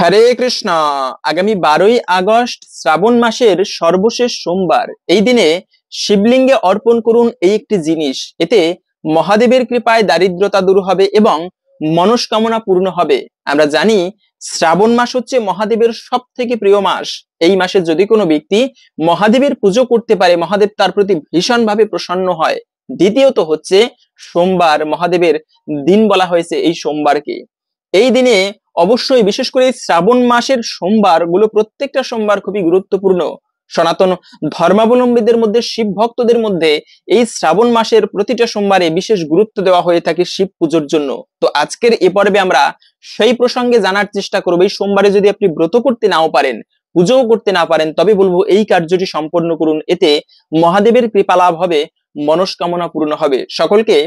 হরে কৃষ্ণ। আগামী 12ই আগস্ট শ্রাবণ মাসের সর্বশেষ সোমবার। এই দিনে শিবলিঙ্গে অর্পণ করুন এই একটি জিনিস। এতে মহাদেবের কৃপায় দারিদ্রতা দূর হবে এবং মনস্কামনা পূর্ণ হবে। আমরা জানি শ্রাবণ মাস হচ্ছে মহাদেবের সব থেকে প্রিয় মাস। এই মাসে যদি কোনো ব্যক্তি মহাদেবের পুজো করতে পারে, মহাদেব তার প্রতি ভীষণভাবে প্রসন্ন হয়। দ্বিতীয়ত হচ্ছে সোমবার, মহাদেবের দিন বলা হয়েছে এই সোমবারকে। এই দিনে অবশ্যই বিশেষ করে শ্রাবণ মাসের সোমবার গুলো, প্রত্যেকটা সোমবার খুবই গুরুত্বপূর্ণ। সনাতন ধর্মাবলম্বীদের মধ্যে, শিব ভক্তদের মধ্যে এই শ্রাবণ মাসের প্রতিটা সোমবারে বিশেষ গুরুত্ব দেওয়া হয়ে থাকে শিব পুজোর জন্য। তো আজকের এ পর্বে আমরা সেই প্রসঙ্গে জানার চেষ্টা করবো। এই সোমবারে যদি আপনি ব্রত করতে নাও পারেন, পুজোও করতে না পারেন, তবে বলবো এই কার্যটি সম্পন্ন করুন। এতে মহাদেবের কৃপা লাভ হবে, মনস্কামনা পূর্ণ হবে। সকলকে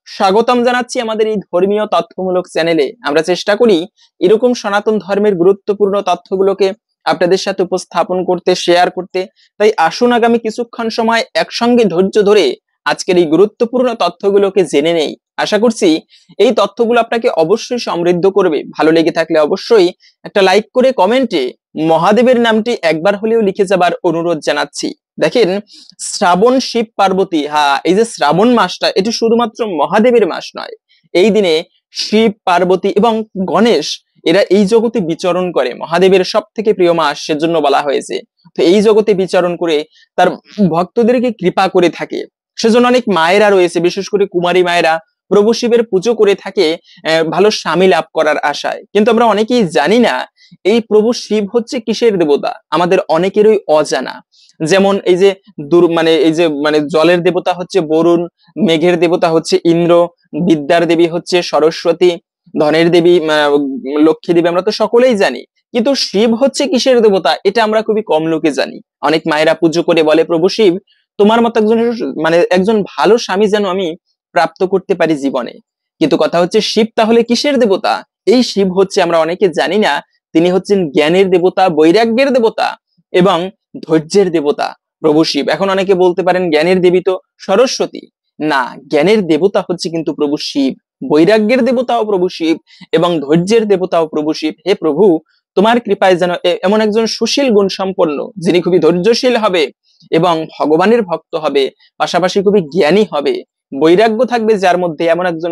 স্বাগতম জানাচ্ছি আমাদের এই ধর্মীয় তথ্যমূলক চ্যানেলে। আমরা চেষ্টা করি এরকম সনাতন ধর্মের গুরুত্বপূর্ণ তথ্যগুলোকে আপনাদের সাথে উপস্থাপন করতে, শেয়ার করতে। তাই আসুন আগামী কিছুক্ষণ সময় একসঙ্গে ধৈর্য ধরে আজকের এই গুরুত্বপূর্ণ তথ্যগুলোকে জেনে নেই। আশা করছি এই তথ্যগুলো আপনাকে অবশ্যই সমৃদ্ধ করবে। ভালো লেগে থাকলে অবশ্যই একটা লাইক করে কমেন্টে মহাদেবের নামটি একবার হলেও লিখে যাবার অনুরোধ জানাচ্ছি। দেখেন, শ্রাবণ শিব পার্বতী, এই যে শ্রাবণ মাসটা, এটি শুধুমাত্র মহাদেবের মাস নয়। এই দিনে শিব, পার্বতী এবং গণেশ এরা এই জগতে বিচরণ করে। মহাদেবের সব থেকে প্রিয় মাস, সেজন্য বলা হয়েছে। তো এই জগতে বিচরণ করে তার ভক্তদেরকে কৃপা করে থাকে। সেজন্য অনেক মায়েরা রয়েছে, বিশেষ করে কুমারী মায়েরা প্রভু শিবের পুজো করে থাকে ভালো স্বামী লাভ করার আশায়। কিন্তু আমরা অনেকেই জানি না এই প্রভু শিব হচ্ছে কিসের দেবতা, আমাদের অনেকেরই অজানা। যেমন এই যে জলের দেবতা হচ্ছে বরুণ, মেঘের দেবতা হচ্ছে ইন্দ্র, বিদ্যার দেবী হচ্ছে সরস্বতী, ধনের দেবী লক্ষ্মী দেবী, আমরা তো সকলেই জানি। কিন্তু শিব হচ্ছে কিসের দেবতা, এটা আমরা খুবই কম লোকে জানি। অনেক মায়েরা পুজো করে বলে, প্রভু শিব, তোমার মতো একজন ভালো স্বামী যেন আমি প্রাপ্ত করতে পারি জীবনে। কিন্তু কথা হচ্ছে শিব তাহলে কিসের দেবতা? এই শিব হচ্ছে, আমরা অনেকে জানি না, তিনি হচ্ছেন জ্ঞানের দেবতা, বৈরাগ্যের দেবতা এবং ধৈর্যের দেবতা প্রভু শিব। এখন অনেকে বলতে পারেন জ্ঞানের দেবী তো সরস্বতী। না, জ্ঞানের দেবতা হচ্ছে কিন্তু প্রভু শিব, বৈরাগ্যের দেবতাও প্রভু শিব এবং ধৈর্যের দেবতাও প্রভু শিব। হে প্রভু, তোমার কৃপায় যেন এমন একজন সুশীল গুণ সম্পন্ন, যিনি খুবই ধৈর্যশীল হবে এবং ভগবানের ভক্ত হবে, পাশাপাশি খুবই জ্ঞানী হবে, বৈরাগ্য থাকবে যার মধ্যে, এমন একজন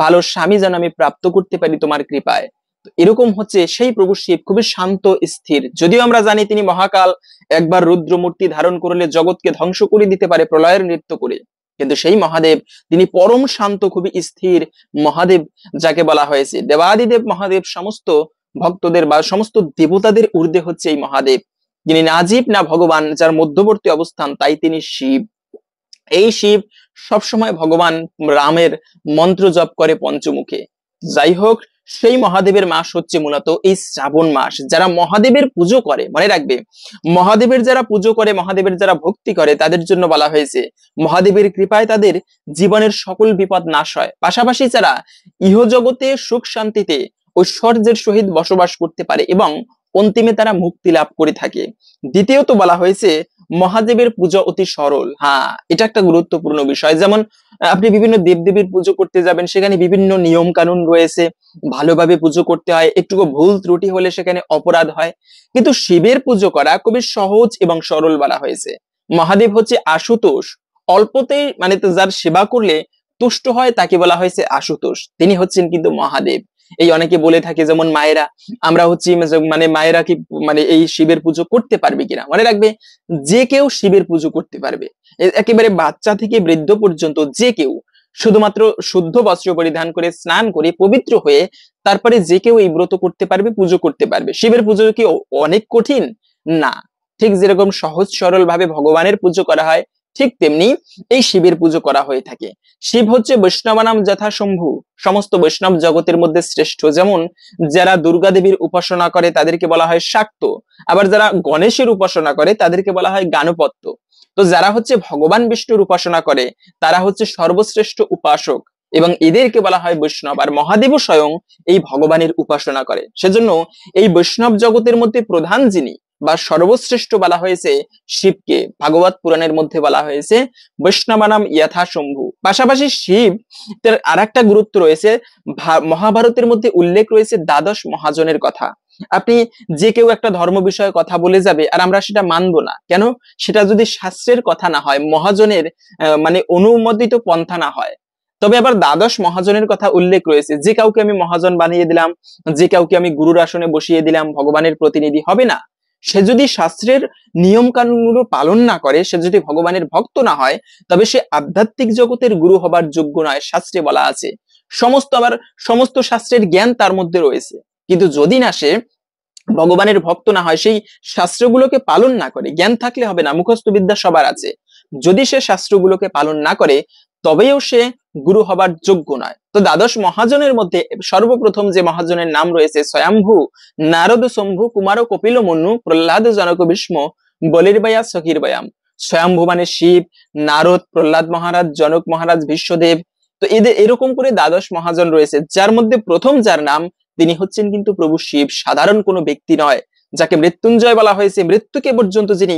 ভালো স্বামী যেন আমি প্রাপ্ত করতে পারি তোমার কৃপায়। এরকম হচ্ছে সেই প্রভু শিব, খুবই শান্ত স্থির। যদিও আমরা জানি তিনি মহাকাল, একবার রুদ্র মূর্তি ধারণ করলে জগৎকে ধ্বংস করে দিতে পারে প্রলয়ের নৃত্য করে। কিন্তু সেই মহাদেব, তিনি পরম শান্ত, খুবই স্থির মহাদেব, যাকে বলা হয়েছে দেবাদিদেব মহাদেব। সমস্ত ভক্তদের বা সমস্ত দেবতাদের ঊর্ধ্বে হচ্ছে এই মহাদেব। তিনি না জীব না ভগবান, যার মধ্যবর্তী অবস্থান, তাই তিনি শিব। এই শিব সবসময় ভগবান রামের মন্ত্র জপ করে পঞ্চমুখে। যাই হোক, সেই মহাদেবের মাস হচ্ছে মূলত এই শ্রাবণ মাস। যারা মহাদেবের পুজো করে, মনে রাখবে, মহাদেবের যারা পুজো করে, মহাদেবের যারা ভক্তি করে, তাদের জন্য বলা হয়েছে মহাদেবের কৃপায় তাদের জীবনের সকল বিপদ নাশ হয়। পাশাপাশি যারা ইহজগতে সুখ শান্তিতে ঐশ্বর্যের সহিত বসবাস করতে পারে এবং অন্তিমে তারা মুক্তি লাভ করে থাকে। দ্বিতীয়ত বলা হয়েছে মহাদেবের পূজা অতি সরল। এটা একটা গুরুত্বপূর্ণ বিষয়। যেমন আপনি বিভিন্ন দেবদেবীর পুজো করতে যাবেন, সেখানে বিভিন্ন নিয়ম কানুন রয়েছে, ভালোভাবে পুজো করতে হয়, একটুকু ভুল ত্রুটি হলে সেখানে অপরাধ হয়। কিন্তু শিবের পুজো করা খুবই সহজ এবং সরল বলা হয়েছে। মহাদেব হচ্ছে আশুতোষ, অল্পতেই যার সেবা করলে তুষ্ট হয় তাকে বলা হয়েছে আশুতোষ। তিনি হচ্ছেন কিন্তু মহাদেব। এই অনেকে বলে থাকে, যেমন মায়েরা, আমরা হচ্ছি মায়েরা কি এই শিবের পুজো করতে পারবে কিনা? মনে রাখবে, যে কেউ শিবের পুজো করতে পারবে। একেবারে বাচ্চা থেকে বৃদ্ধ পর্যন্ত যে কেউ, শুধুমাত্র শুদ্ধ বস্ত্র পরিধান করে, স্নান করে, পবিত্র হয়ে তারপরে যে কেউ এই ব্রত করতে পারবে, পুজো করতে পারবে। শিবের পুজো কি অনেক কঠিন? না। ঠিক যেরকম সহজ সরল ভাবে ভগবানের পুজো করা হয়, ঠিক তেমনি এই শিবের পুজো করা হয়ে থাকে। শিব হচ্ছে বৈষ্ণবানাম যথাশম্ভু, সমস্ত বৈষ্ণব জগতের মধ্যে শ্রেষ্ঠ। যেমন যারা দুর্গা দেবীর উপাসনা করে তাদেরকে বলা হয় শাক্ত, আবার যারা গণেশের উপাসনা করে তাদেরকে বলা হয় গানপত্য। তো যারা হচ্ছে ভগবান বিষ্ণুর উপাসনা করে তারা হচ্ছে সর্বশ্রেষ্ঠ উপাসক এবং এদেরকে বলা হয় বৈষ্ণব। আর মহাদেবও স্বয়ং এই ভগবানের উপাসনা করে। সেজন্য এই বৈষ্ণব জগতের মধ্যে প্রধান যিনি বা সর্বশ্রেষ্ঠ বলা হয়েছে শিবকে। ভাগবত পুরাণের মধ্যে বলা হয়েছে বৈষ্ণবানাম যথাশম্ভু। পাশাপাশি শিব তার আর একটা গুরুত্ব রয়েছে। মহাভারতের মধ্যে উল্লেখ রয়েছে দ্বাদশ মহাজনের কথা। আপনি যে কেউ একটা ধর্ম বিষয়ে কথা বলে যাবে আর আমরা সেটা মানবো না কেন? সেটা যদি শাস্ত্রের কথা না হয়, মহাজনের মানে অনুমোদিত পন্থা না হয়। তবে আবার দ্বাদশ মহাজনের কথা উল্লেখ রয়েছে, যে কাউকে আমি মহাজন বানিয়ে দিলাম, যে কাউকে আমি গুরুর আসনে বসিয়ে দিলাম, ভগবানের প্রতিনিধি হবে না। সে যদি শাস্ত্রের নিয়ম কানুনগুলো পালন না করে, সে যদি ভগবানের ভক্ত না হয়, তবে সে আধ্যাত্মিক জগতের গুরু হবার যোগ্য নয়। শাস্ত্রে বলা আছে, সমস্ত শাস্ত্রের জ্ঞান তার মধ্যে রয়েছে, কিন্তু যদি না সে ভগবানের ভক্ত না হয়, সেই শাস্ত্রগুলোকে পালন না করে, জ্ঞান থাকলে হবে না, মুখস্থ বিদ্যা সবার আছে, যদি সে শাস্ত্রগুলোকে পালন না করে, তবেও সে গুরু হবার যোগ্য নয়। তো দ্বাদশ মহাজনের মধ্যে সর্বপ্রথম যে মহাজনের নাম রয়েছে স্বয়ম্ভু, নারদ, শম্ভু, কুমার, কপিল, মন্নু, প্রহ্লাদ, জনক, ভীষ্ম, বলির্বায়া, সকির্বায়াম। স্বয়ম্ভু মানে শিব, নারদ, প্রহ্লাদ মহারাজ, জনক মহারাজ, ভীষ্মদেব। তো এদের এরকম করে দ্বাদশ মহাজন রয়েছে, যার মধ্যে প্রথম যার নাম, তিনি হচ্ছেন কিন্তু প্রভু শিব, সাধারণ কোনো ব্যক্তি নয়, যাকে মৃত্যুঞ্জয় বলা হয়েছে। মৃত্যুকে পর্যন্ত যিনি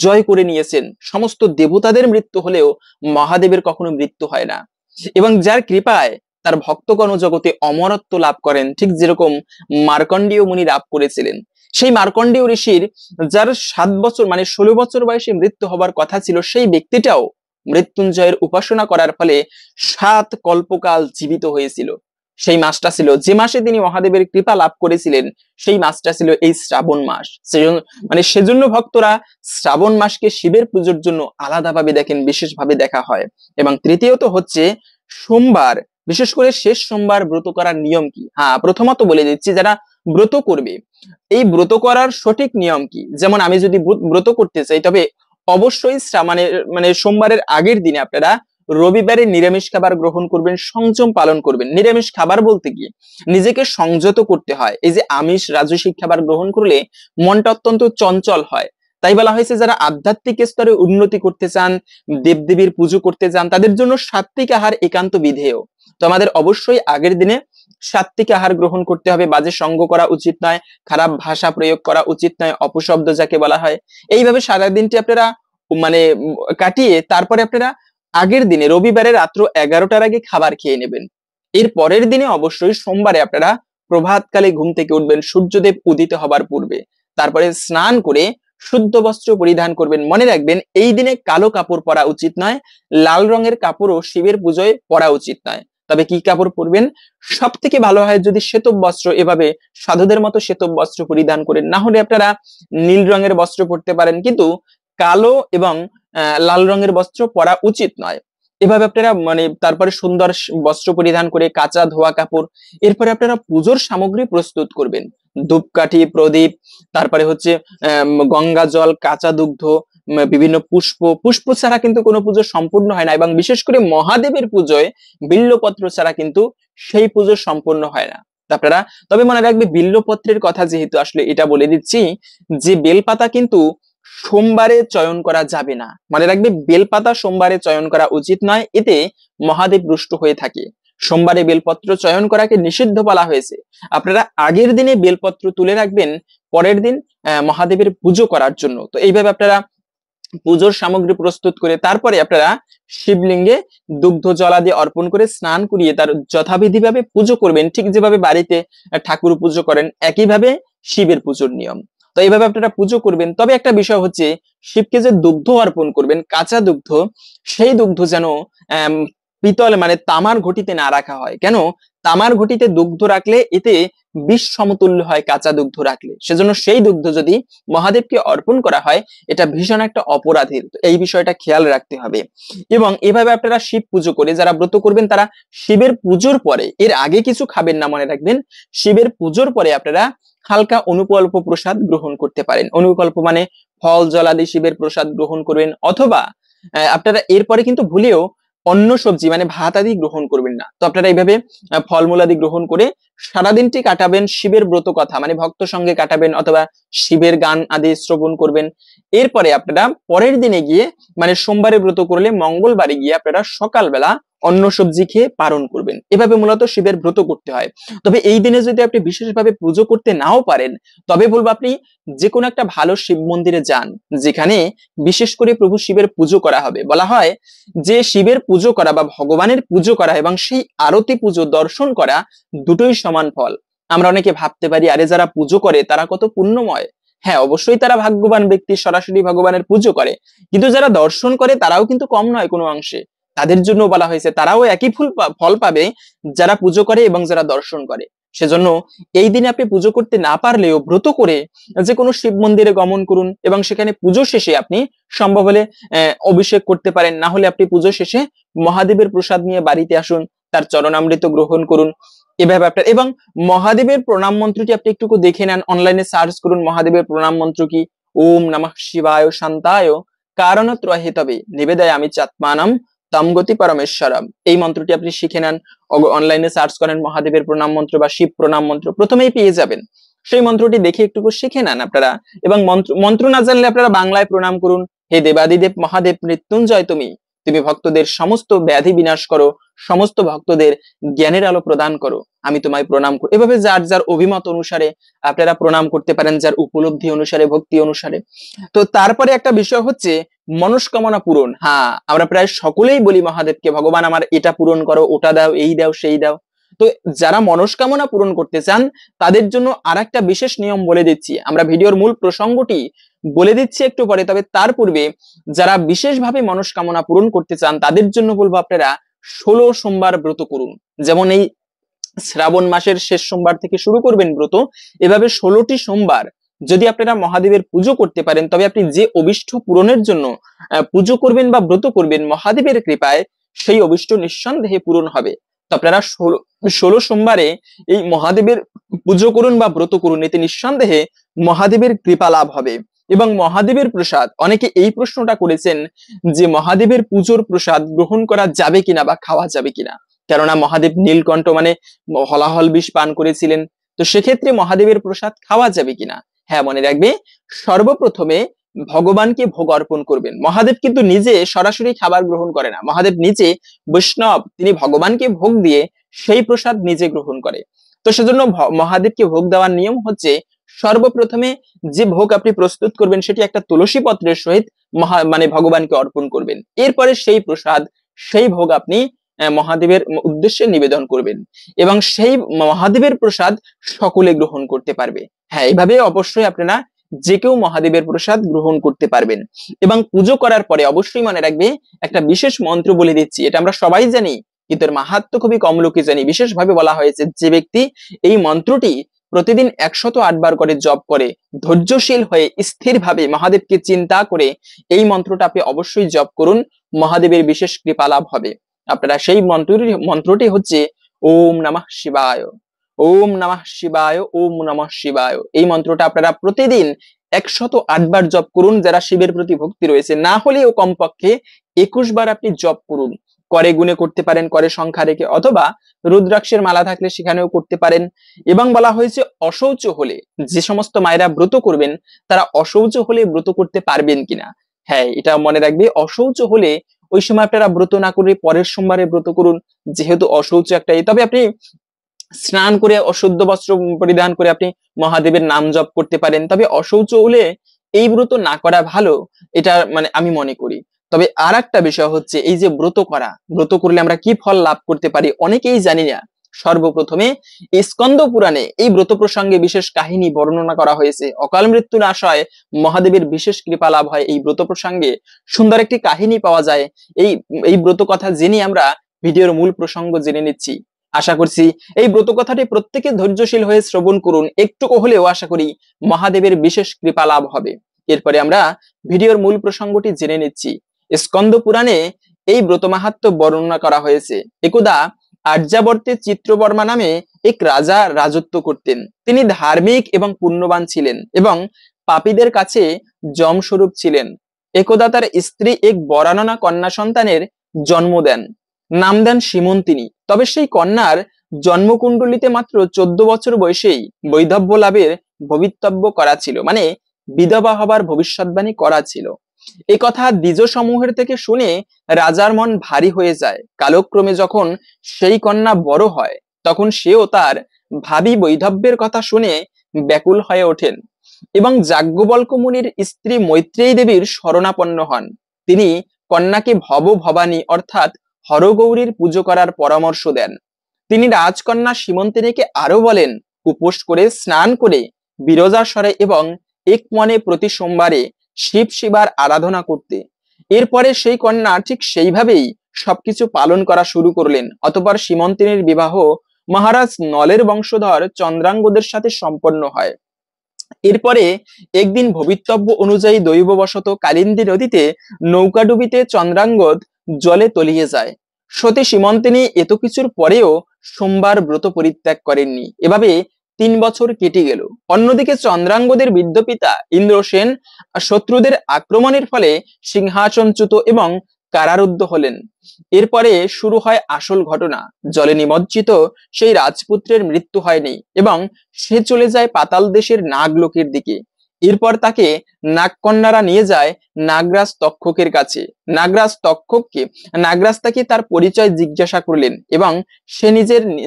জয় করে নিয়েছেন। সমস্ত দেবতাদের মৃত্যু হলেও মহাদেবের কখনো মৃত্যু হয় না, এবং যার কৃপায় তার ভক্তগণ জগতে অমরত্ব লাভ করেন, ঠিক যেরকম মার্কণ্ডেয় মুনি লাভ করেছিলেন। সেই মার্কণ্ডেয় ঋষির, যার 7 বছর মানে 16 বছর বয়সে মৃত্যু হবার কথা ছিল, সেই ব্যক্তিটাও মৃত্যুঞ্জয়ের উপাসনা করার ফলে 7 কল্পকাল জীবিত হয়েছিল। সেই মাসটা ছিল, যে মাসে তিনি মহাদেবের কৃপা লাভ করেছিলেন, সেই মাসটা ছিল এই শ্রাবণ মাস। সেজন্য ভক্তরা শ্রাবণ মাসকে শিবের পুজোর জন্য আলাদাভাবে দেখেন, বিশেষভাবে দেখা হয়। এবং তৃতীয়ত হচ্ছে সোমবার, বিশেষ করে শেষ সোমবার ব্রত করার নিয়ম কি। হ্যাঁ, প্রথমত বলে দিচ্ছি, যারা ব্রত করবে, এই ব্রত করার সঠিক নিয়ম কি। যেমন আমি যদি ব্রত করতে চাই, তবে অবশ্যই মানে সোমবারের আগের দিনে আপনারা রবিবারে নিরামিষ খাবার গ্রহণ করবেন, সংযম পালন করবেন। নিরামিষ খাবার বলতে কি, নিজেকে সংযত করতে হয়। এই যে আমিষ রাজসিক খাবার গ্রহণ করলে মনটা অত্যন্ত চঞ্চল হয়। তাই বলা হয়েছে, যারা আধ্যাত্মিক স্তরে উন্নতি করতে চান, দেবদেবীর পুজো করতে চান, তাদের জন্য সাত্বিক আহার একান্ত বিধেয়। তো আমাদের অবশ্যই আগের দিনে সাত্বিক আহার গ্রহণ করতে হবে। বাজে সঙ্গ করা উচিত নয়, খারাপ ভাষা প্রয়োগ করা উচিত নয়, অপশব্দ যাকে বলা হয়। এইভাবে সারাদিনটি আপনারা মানে কাটিয়ে তারপরে আপনারা আগের দিনে রবিবারে রাত্র 11টার আগে খাবার খেয়ে নেবেন। এর পরের দিনে অবশ্যই সোমবারে আপনারা প্রভাতকালে ঘুম থেকে উঠবেন সূর্যদেব উদিত হবার পূর্বে। তারপরে স্নান করে শুদ্ধ বস্ত্র পরিধান করবেন। মনে রাখবেন, এই দিনে কালো কাপড় পরা উচিত নয়, লাল রঙের কাপড়ও শিবের পুজোয় পরা উচিত নয়। তবে কি কাপড় পরবেন? সব থেকে ভালো হয় যদি শ্বেত বস্ত্র, এভাবে সাধুদের মতো শ্বেত বস্ত্র পরিধান করেন। না হলে আপনারা নীল রঙের বস্ত্র পরতে পারেন, কিন্তু কালো এবং লাল রঙের বস্ত্র পরা উচিত নয়। এভাবে আপনারা তারপরে সুন্দর বস্ত্র পরিধান করে কাঁচা ধোয়া কাপড়, এরপরে আপনারা পুজোর সামগ্রী প্রস্তুত করবেন। ধূপকাঠি, প্রদীপ, তারপরে হচ্ছে গঙ্গা জল, কাঁচা দুগ্ধ, বিভিন্ন পুষ্প ছাড়া কিন্তু কোনো পুজো সম্পূর্ণ হয় না, এবং বিশেষ করে মহাদেবের পুজোয় বিল্লপত্র ছাড়া কিন্তু সেই পুজো সম্পূর্ণ হয় না। আপনারা তবে মনে রাখবে, বিল্লপত্রের কথা যেহেতু আসলে, এটা বলে দিচ্ছি যে বেলপাতা কিন্তু সোমবারে চয়ন করা যাবে না। মনে রাখবে, বেলপাতা সোমবারে চয়ন করা উচিত নয়, এতে মহাদেব রুষ্ট হয়ে থাকে। সোমবারে বেলপত্র চয়ন করাকে নিষিদ্ধ বলা হয়েছে। আপনারা আগের দিনে বেলপত্র তুলে রাখবেন পরের দিন মহাদেবের পুজো করার জন্য। তো এইভাবে আপনারা পুজোর সামগ্রী প্রস্তুত করে তারপরে আপনারা শিবলিঙ্গে দুগ্ধ জলাদি অর্পণ করে স্নান করিয়ে তার যথাবিধি ভাবে পুজো করবেন। ঠিক যেভাবে বাড়িতে ঠাকুর পুজো করেন, একইভাবে শিবের পুজোর নিয়ম। তো এইভাবে আপনারা পুজো করবেন। তবে একটা বিষয় হচ্ছে, শিবকে যে দুগ্ধ অর্পণ করবেন, কাঁচা দুগ্ধ, সেই দুগ্ধ যেন পিতল তামার ঘটিতে না রাখা হয়। কেন? তামার ঘটিতে দুগ্ধ রাখলে এতে বিষ সমতুল্য হয় কাঁচা দুগ্ধ রাখলে। সেজন্য সেই দুগ্ধ যদি মহাদেবকে অর্পণ করা হয়, এটা ভীষণ একটা অপরাধের। এই বিষয়টা খেয়াল রাখতে হবে। এবং এভাবে আপনারা শিব পুজো করে যারা ব্রত করবেন, তারা শিবের পুজোর পরে, এর আগে কিছু খাবেন না, মনে রাখবেন। শিবের পুজোর পরে আপনারা হালকা অনুকল্প প্রসাদ গ্রহণ করতে পারেন। অনুকল্প মানে ফল জলাদি শিবের প্রসাদ গ্রহণ করবেন, অথবা আপনারা এরপরে কিন্তু ভুলেও অন্য সবজি ভাত আদি গ্রহণ করবেন না। তো আপনারা এইভাবে ফলমূল আদি গ্রহণ করে সারাদিনটি কাটাবেন, শিবের ব্রত কথা ভক্ত সঙ্গে কাটাবেন, অথবা শিবের গান আদি শ্রবণ করবেন। এরপরে আপনারা পরের দিনে গিয়ে সোমবারে ব্রত করলে মঙ্গলবারে গিয়ে আপনারা সকালবেলা অন্য সবজি খেয়ে পালন করবেন। এভাবে মূলত শিবের ব্রত করতে হয়। তবে এই দিনে যদি আপনি বিশেষভাবে পুজো করতে নাও পারেন, তবে বলবো আপনি যে কোনো একটা ভালো শিব মন্দিরে যান, যেখানে বিশেষ করে প্রভু শিবের পুজো করা হবে। বলা হয় যে শিবের পুজো করা বা ভগবানের পুজো করা এবং সেই আরতি পুজো দর্শন করা দুটোই সমান ফল। আমরা অনেকে ভাবতে পারি আরে যারা পুজো করে তারা কত পুণ্যময়। হ্যাঁ, অবশ্যই তারা ভাগ্যবান ব্যক্তি, সরাসরি ভগবানের পুজো করে, কিন্তু যারা দর্শন করে তারাও কিন্তু কম নয় কোনো অংশে। তাদের জন্য বলা হয়েছে তারাও একই ফল পাবে যারা পুজো করে এবং যারা দর্শন করে। সেজন্য এই দিনে আপনি পুজো করতে না পারলেও ব্রত করে যে কোনো শিব মন্দিরে গমন করুন এবং সেখানে পুজো শেষে আপনি সম্ভব হলে অভিষেক করতে পারেন, না হলে আপনি পুজো শেষে মহাদেবের প্রসাদ নিয়ে বাড়িতে আসুন, তার চরণামৃত গ্রহণ করুন। এভাবে আপনার এবং মহাদেবের প্রণাম মন্ত্রটি আপনি একটু দেখে নেন, অনলাইনে সার্চ করুন মহাদেবের প্রণাম মন্ত্র কি। ওম নমঃ শিবায় শান্তায় কারণত্রহে তবে নিবেদয়ামি চাত্মানম তম গতি পরমেশ্বরম। এই মন্ত্রটি আপনি শিখে নেন, অনলাইনে সার্চ করেন মহাদেবের প্রণাম মন্ত্র বা শিব প্রণাম মন্ত্র, প্রথমেই পেয়ে যাবেন। সেই মন্ত্রটি দেখে একটু শিখে নেন আপনারা, এবং মন্ত্র না জানলে আপনারা বাংলায় প্রণাম করুন। হে দেবাদিদেব মহাদেব মৃত্যুঞ্জয় তুমি, তুমি ভক্তদের সমস্ত ব্যাধি বিনাশ করো, সমস্ত ভক্তদের জ্ঞানের আলো প্রদান করো, আমি তোমায় প্রণাম করি। এভাবে যার যার অভিমত অনুসারে আপনারা প্রণাম করতে পারেন, যার উপলব্ধি অনুসারে, ভক্তি অনুসারে। তো তারপরে একটা বিষয় হচ্ছে মনস্কামনা পূরণ। হ্যাঁ, আমরা প্রায় সকলেই বলি মহাদেবকে, ভগবান আমার এটা পূরণ করো, ওটা দাও, এই দাও, সেই দাও। তো যারা মনস্কামনা পূরণ করতে চান তাদের জন্য আর একটা বিশেষ নিয়ম বলে দিচ্ছি, আমরা ভিডিওর মূল প্রসঙ্গটি বলে দিচ্ছি একটু পরে, তবে তার পূর্বে যারা বিশেষভাবে মনস্কামনা পূরণ করতে চান তাদের জন্য বলবো আপনারা 16 সোমবার ব্রত করুন। যেমন এই শ্রাবণ মাসের শেষ সোমবার থেকে শুরু করবেন ব্রত, এভাবে 16টি সোমবার যদি আপনারা মহাদেবের পুজো করতে পারেন, তবে আপনি যে অভিষ্ট পূরণের জন্য পুজো করবেন বা ব্রত করবেন, মহাদেবের কৃপায় সেই অভিষ্ট নিঃসন্দেহে পূরণ হবে। তো আপনারা 16 সোমবারে এই মহাদেবের পুজো করুন বা ব্রত করুন, এতে নিঃসন্দেহে মহাদেবের কৃপা লাভ হবে। এবং মহাদেবের প্রসাদ, অনেকে এই প্রশ্নটা করেছেন যে মহাদেবের পুজোর প্রসাদ গ্রহণ করা যাবে কিনা বা খাওয়া যাবে কিনা, কেননা মহাদেব নীলকণ্ঠ মানে হলাহল বিষ পান করেছিলেন, তো সেক্ষেত্রে মহাদেবের প্রসাদ খাওয়া যাবে কিনা। হ্যাঁ, মনে রাখবে সর্বপ্রথমে ভগবানকে ভোগ অর্পণ করবেন। মহাদেব কিন্তু নিজে সরাসরি খাবার গ্রহণ করে না, মহাদেব নিজে বৈষ্ণব, তিনি ভগবানকে ভোগ দিয়ে সেই প্রসাদ নিজে গ্রহণ করে। তো সেজন্য মহাদেবকে ভোগ দেওয়ার নিয়ম হচ্ছে সর্বপ্রথমে যে ভোগ আপনি প্রস্তুত করবেন সেটি একটা তুলসী পত্রের সহিত মানে ভগবানকে অর্পণ করবেন। এরপরে সেই প্রসাদ, সেই ভোগ আপনি মহাদেবের উদ্দেশ্যে নিবেদন করবেন এবং সেই মহাদেবের প্রসাদ সকলে গ্রহণ করতে পারবে। হ্যাঁ, এইভাবে অবশ্যই আপনারা যে কেউ মহাদেবের প্রসাদ গ্রহণ করতে পারবেন। এবং পুজো করার পরে অবশ্যই মনে রাখবে একটা বিশেষ মন্ত্র বলে দিচ্ছি, এটা আমরা সবাই জানি কিন্তু এর মাহাত্ম্য খুবই কম লোকে জানি। বিশেষভাবে বলা হয়েছে যে ব্যক্তি এই মন্ত্রটি প্রতিদিন 108 বার করে জপ করে, ধৈর্যশীল হয়ে স্থিরভাবে মহাদেবকে চিন্তা করে এই মন্ত্রটা আপনি অবশ্যই জপ করুন, মহাদেবের বিশেষ কৃপা লাভ হবে। আপনারা সেই মন্ত্রটি হচ্ছে ওম নমঃ শিবায়, ওম নমঃ শিবায়, ওম নমঃ শিবায়। এই মন্ত্রটা আপনারা প্রতিদিন 108 বার জপ করুন, যারা শিবের প্রতি ভক্তি রয়েছে, না হলেও কমপক্ষে 21 বার আপনি জপ করুন। করে গুণে করতে পারেন, করে সংখ্যা রেখে, অথবা রুদ্রাক্ষের মালা থাকলে সেখানেও করতে পারেন। এবং বলা হয়েছে অশৌচ হলে, যে সমস্ত মায়েরা ব্রত করবেন তারা অশৌচ হলে ব্রত করতে পারবেন কিনা। হ্যাঁ, এটা মনে রাখবে, অশৌচ হলে ওই সময় আপনারা ব্রত না করে পরের সোমবারে ব্রত করুন, যেহেতু অশৌচ একটাই। তবে আপনি স্নান করে অশুদ্ধ বস্ত্র পরিধান করে আপনি মহাদেবের নাম জপ করতে পারেন, তবে অশৌচ হলে এই ব্রত না করা ভালো, এটা মানে আমি মনে করি। তবে আর একটা বিষয় হচ্ছে এই যে ব্রত করলে আমরা কি ফল লাভ করতে পারি অনেকেই জানি না। সর্বপ্রথমে স্কন্দ পুরাণে এই ব্রত প্রসঙ্গে বিশেষ কাহিনী বর্ণনা করা হয়েছে। অকাল মৃত্যুর আশায় মহাদেবের বিশেষ কৃপা লাভ হয়, এই ব্রত প্রসঙ্গে সুন্দর একটি কাহিনী পাওয়া যায়। এই ব্রত কথা জেনে আমরা ভিডিওর মূল প্রসঙ্গ জেনে নিচ্ছি। আশা করছি এই ব্রত কথাটি প্রত্যেকে ধৈর্যশীল হয়ে শ্রবণ করুন, একটু হলেও আশা করি মহাদেবের বিশেষ কৃপা লাভ হবে। এরপরে আমরা ভিডিওর মূল প্রসঙ্গটি জেনে নিচ্ছি। স্কন্দ পুরাণে এই ব্রত মাহাত্ম্য বর্ণনা করা হয়েছে। একদা আর্যাবর্তে চিত্রবর্মা নামে এক রাজা রাজত্ব করতেন। তিনি ধার্মিক এবং পুণ্যবান ছিলেন এবং পাপীদের কাছে যমস্বরূপ ছিলেন। একদা তার স্ত্রী এক বরাননা কন্যা সন্তানের জন্ম দেন, নাম দেন সীমন্তিনী। তবে সেই কন্যার জন্মকুণ্ডলিতে মাত্র 14 বছর বয়সেই বৈধব্য লাভের ভবিতব্য করা ছিল, মানে বিধবা হবার ভবিষ্যৎবাণী করা ছিল। এই কথা দ্বিজ সমূহের থেকে শুনে রাজার মন ভারী হয়ে যায়। কালক্রমে যখন সেই কন্যা বড় হয় তখন সেও তার ভাবি বৈধব্যের কথা শুনে ব্যাকুল হয়ে ওঠেন এবং যাজ্ঞবল্ক্য মুনির স্ত্রী মৈত্রেয়ী দেবীর শরণাপন্ন হন। তিনি কন্যাকে ভবানী অর্থাৎ হরগৌরীর পুজো করার পরামর্শ দেন। তিনি রাজকন্যা সীমন্তিনীকে আরো বলেন, উপোস করে স্নান করে বিরজাসরে এবং এক মনে প্রতি সোমবারে শিব শিবার আরাধনা করতে। এরপরে সেই কন্যা ঠিক সেইভাবেই সবকিছু পালন করা শুরু করলেন। অতঃপর সীমন্তিনীর বিবাহ মহারাজ নলের বংশধর চন্দ্রাঙ্গদের সাথে সম্পন্ন হয়। এরপরে একদিন ভবিতব্য অনুযায়ী দৈববশত কালিন্দী নদীতে নৌকাডুবিতে চন্দ্রাঙ্গদ জলে তলিয়ে যায়। সতী সীমন্তিনী এত কিছুর পরেও সোমবার ব্রত পরিত্যাগ করেননি। এভাবে 3 বছর কেটে গেল। অন্যদিকে চন্দ্রাঙ্গদের বৃদ্ধ পিতা ইন্দ্রসেন শত্রুদের আক্রমণের ফলে সিংহাসনচ্যুত এবং কারারুদ্ধ হলেন। এরপরে শুরু হয় আসল ঘটনা। জলে নিমজ্জিত সেই রাজপুত্রের মৃত্যু হয়নি এবং সে চলে যায় পাতাল দেশের নাগলোকের দিকে। এরপর তাকে নাগকন্যারা নিয়ে যায় নাগরাজ তক্ষকের কাছে। নাগরাজ তাকে তার পরিচয় জিজ্ঞাসা করলেন এবং সে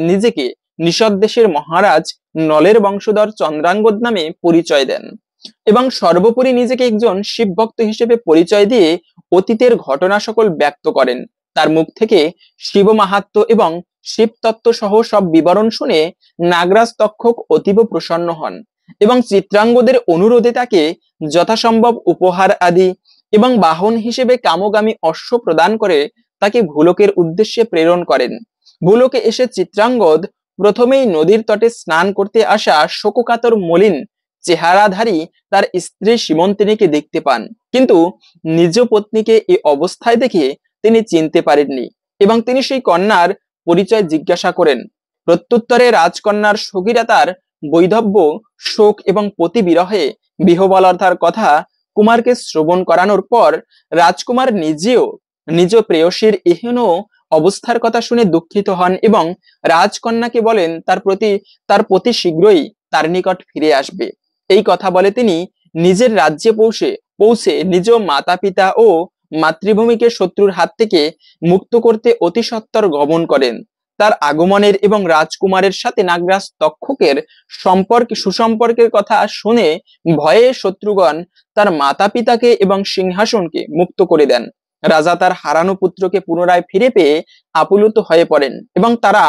নিজেকে নিষদ দেশের মহারাজ নলের বংশধর চন্দ্রাঙ্গদ নামে পরিচয় দেন এবং সর্বোপরি নিজেকে একজন শিব ভক্ত হিসেবে পরিচয় দিয়ে অতীতের ঘটনা সকল ব্যক্ত করেন। তার মুখ থেকে শিব মাহাত্ম্য এবং শিব তত্ত্ব সহ সব বিবরণ শুনে নাগরাজ তক্ষক অতীব প্রসন্ন হন এবং চিত্রাঙ্গদের অনুরোধে তাকে যথাসম্ভব উপহার আদি এবং বাহন হিসেবে কামগামী অশ্ব প্রদান করে তাকে ভূলোকের উদ্দেশ্যে প্রেরণ করেন। ভূলোকে এসে চিত্রাঙ্গদ প্রথমেই নদীর তটে স্নান করতে আসা শোককাতর মলিন চেহারাধারী তার স্ত্রী সীমন্তিনীকে দেখতে পান, কিন্তু নিজ পত্নীকে এই অবস্থায় দেখে তিনি চিনতে পারেননি এবং তিনি সেই কন্যার পরিচয় জিজ্ঞাসা করেন। প্রত্যুত্তরে রাজকন্যার সগীরাতার বৈধব্য, শোক এবং পতি বিরহে বিহবলতার কথা কুমারকে শ্রবণ করানোর পর রাজকুমার নিজেও নিজ প্রেয়সীর এহেন অবস্থার কথা শুনে দুঃখিত হন এবং রাজকন্যাকে বলেন তার পতি শীঘ্রই তার নিকট ফিরে আসবে। এই কথা বলে তিনি নিজের রাজ্যে পৌঁছে নিজ মাতা পিতা ও মাতৃভূমিকে শত্রুর হাত থেকে মুক্ত করতে অতি সত্বর গমন করেন। তার আগমনের এবং রাজকুমারের সাথে নাগরাজ তক্ষকের সুসম্পর্কের কথা শুনে ভয়ে শত্রুগণ তার মাতা পিতাকে এবং সিংহাসনকে মুক্ত করে দেন। রাজা তার হারানো পুত্রকে পুনরায় ফিরে পেয়ে আপ্লুত হয়ে পড়েন এবং তারা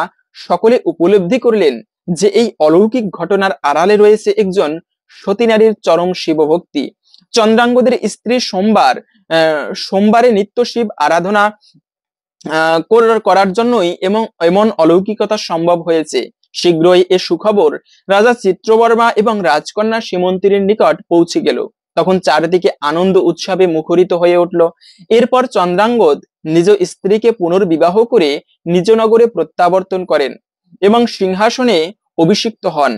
সকলে উপলব্ধি করলেন যে এই অলৌকিক ঘটনার আড়ালে রয়েছে একজন সতী নারীর চরম শিবভক্তি। চন্দ্রাঙ্গদের স্ত্রী সোমবারে নিত্য শিব আরাধনা করার জন্যই এমন অলৌকিকতা সম্ভব হয়েছে। শীঘ্রই এ সুখবর রাজা চিত্রবর্মা এবং রাজকন্যা সীমন্তিনীর নিকট পৌঁছে গেল। তখন চারিদিকে আনন্দ উৎসবে মুখরিত হয়ে উঠল। এরপর চন্দ্রাঙ্গদ নিজ স্ত্রীকে পুনর্বিবাহ করে নিজ নগরে প্রত্যাবর্তন করেন এবং সিংহাসনে অভিষিক্ত হন।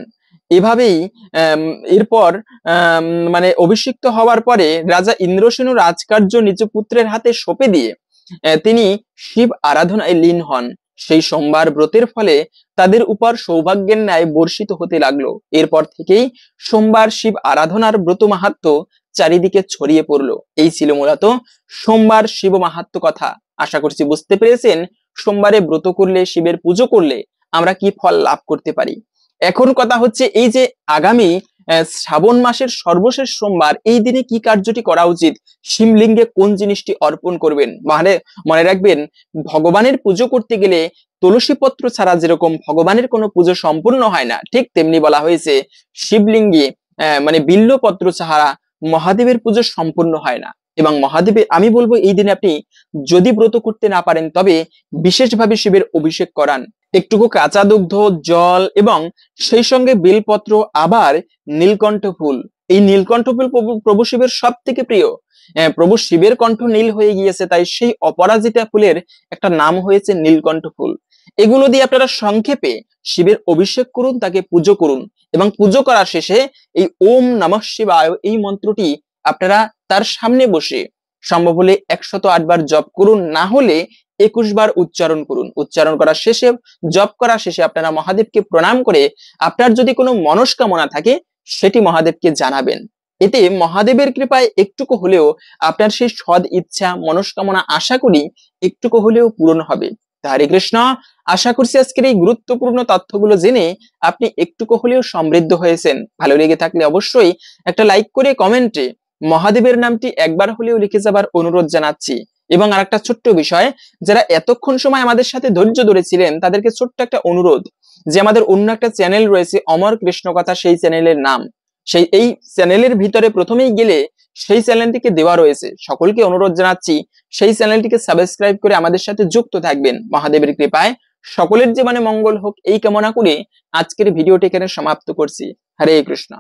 এভাবেই এরপর অভিষিক্ত হওয়ার পরে রাজা ইন্দ্রসেনও রাজকার্য নিজ পুত্রের হাতে সঁপে দিয়ে তিনি শিব আরাধনায় লীন হন। সেই সোমবার ব্রতের ফলে তাদের উপর সৌভাগ্যের ন্যায় বর্ষিত হতে লাগলো। এরপর থেকেই সোমবার শিব আরাধনার ব্রত মাহাত্ম্য চারিদিকে ছড়িয়ে পড়লো। এই ছিল মূলত সোমবার শিব মাহাত্ম্য কথা। আশা করছি বুঝতে পেরেছেন সোমবারে ব্রত করলে, শিবের পুজো করলে আমরা কি ফল লাভ করতে পারি। এখন কথা হচ্ছে এই যে আগামী শ্রাবণ মাসের সর্বশেষ সোমবার, এই দিনে কি কার্যটি করা উচিত, শিবলিঙ্গে কোন জিনিসটি অর্পণ করবেন। মনে রাখবেন, ভগবানের পুজো করতে গেলে তুলসী পত্র ছাড়া যেরকম ভগবানের কোনো পুজো সম্পূর্ণ হয় না, ঠিক তেমনি বলা হয়েছে শিবলিঙ্গে বিল্ল পত্র ছাড়া মহাদেবের পুজো সম্পূর্ণ হয় না। এবং আমি বলবো এই দিনে আপনি যদি ব্রত করতে না পারেন তবে বিশেষভাবে শিবের অভিষেক করান। একটুকু কাঁচা দুগ্ধ, জল এবং সেই সঙ্গে বেলপত্র, আবার নীলকণ্ঠ ফুল। এই নীলকণ্ঠ ফুল প্রভু শিবের সব থেকে প্রিয়। প্রভু শিবের কণ্ঠ নীল হয়ে গিয়েছে, তাই সেই অপরাজিতা ফুলের একটা নাম হয়েছে নীলকণ্ঠ ফুল। এগুলো দিয়ে আপনারা সংক্ষেপে শিবের অভিষেক করুন, তাকে পুজো করুন এবং পুজো করার শেষে এই ওম নমঃ শিবায় এই মন্ত্রটি আপনারা তার সামনে বসে সম্ভব হলে 108 বার জপ করুন, না হলে 21 বার উচ্চারণ করুন। উচ্চারণ করার শেষে, জপ করার শেষে আপনারা মহাদেবকে প্রণাম করে আপনার যদি কোনো মনস্কামনা থাকে সেটি মহাদেবকে জানাবেন। এতে মহাদেবের কৃপায় একটুকু হলেও আপনার সেই সদ ইচ্ছা, মনস্কামনা আশা করি একটুকু হলেও পূরণ হবে। হরে কৃষ্ণ। আশা করছি আজকের এই গুরুত্বপূর্ণ তথ্যগুলো জেনে আপনি একটুকু হলেও সমৃদ্ধ হয়েছেন। ভালো লেগে থাকলে অবশ্যই একটা লাইক করে কমেন্টে মহাদেবের নামটি একবার হলেও লিখে যাবার অনুরোধ জানাচ্ছি। এবং আরেকটা ছোট্ট বিষয়, যারা এতক্ষণ সময় আমাদের সাথে ধৈর্য ধরেছিলেন তাদেরকে ছোট্ট একটা অনুরোধ, যে আমাদের অন্য একটা চ্যানেল রয়েছে অমর কৃষ্ণ কথা, সেই চ্যানেলের নাম, এই চ্যানেলের ভিতরে প্রথমেই গেলে সেই চ্যানেলটিকে দেওয়া রয়েছে। সকলকে অনুরোধ জানাচ্ছি সেই চ্যানেলটিকে সাবস্ক্রাইব করে আমাদের সাথে যুক্ত থাকবেন। মহাদেবের কৃপায় সকলের জীবনে মঙ্গল হোক এই কামনা করে আজকের ভিডিওটি এখানে সমাপ্ত করছি। হরে কৃষ্ণ।